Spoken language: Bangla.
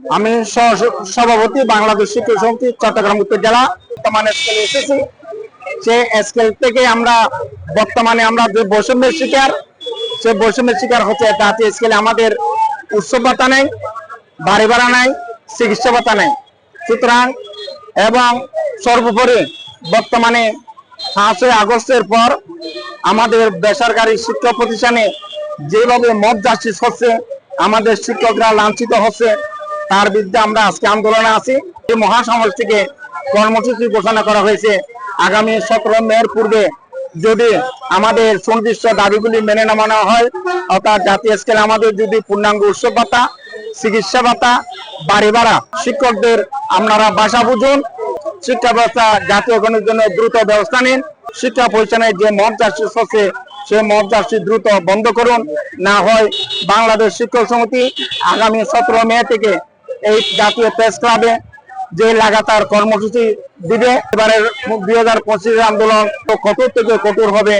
আমি সভাপতি বাংলাদেশ শিক্ষক সমিতি চট্টগ্রাম উত্তর জেলা। বর্তমানে স্কেলে এসেছি, সে স্কেল থেকে আমরা বর্তমানে আমরা যে বৈষম্যের শিকার, সে বৈষম্যের শিকার হচ্ছে জাতীয় স্কেলে আমাদের উৎসব ভাতা নেই, বাড়ি ভাড়া নাই, চিকিৎসা ভাতা নেই। সুতরাং এবং সর্বোপরি বর্তমানে 5ই আগস্টের পর আমাদের বেসরকারি শিক্ষা প্রতিষ্ঠানে যেভাবে মব জাস্টিস হচ্ছে, আমাদের শিক্ষকরা লাঞ্ছিত হচ্ছে, তার বিরুদ্ধে আমরা আজকে আন্দোলনে আছি। এই মহাসমাবেশ থেকে কর্মসূচি ঘোষণা করা হয়েছে আগামী 17 মের পূর্বে যদি আমাদের সুনির্দিষ্ট দাবিগুলি মেনে নেওয়া হয়, অর্থাৎ জাতীয় স্কেলে আমাদের যদি পূর্ণাঙ্গ উৎসব ভাতা, চিকিৎসা ভাতা, বাড়ি ভাড়া, শিক্ষকদের আপনারা ভাষা বুঝুন, শিক্ষা ব্যবস্থা জাতীয়করণের জন্য দ্রুত ব্যবস্থা নিন। শিক্ষা প্রতিষ্ঠানে যে মব জাস্টিস হচ্ছে, সে মব জাস্টিস দ্রুত বন্ধ করুন। না হয় বাংলাদেশ শিক্ষক সমিতি আগামী 17 মে থেকে এই জাতীয় প্রেস ক্লাবে যে লাগাতার কর্মসূচি দিবে। এবারের 2025 আন্দোলন কঠোর থেকে কঠোর হবে।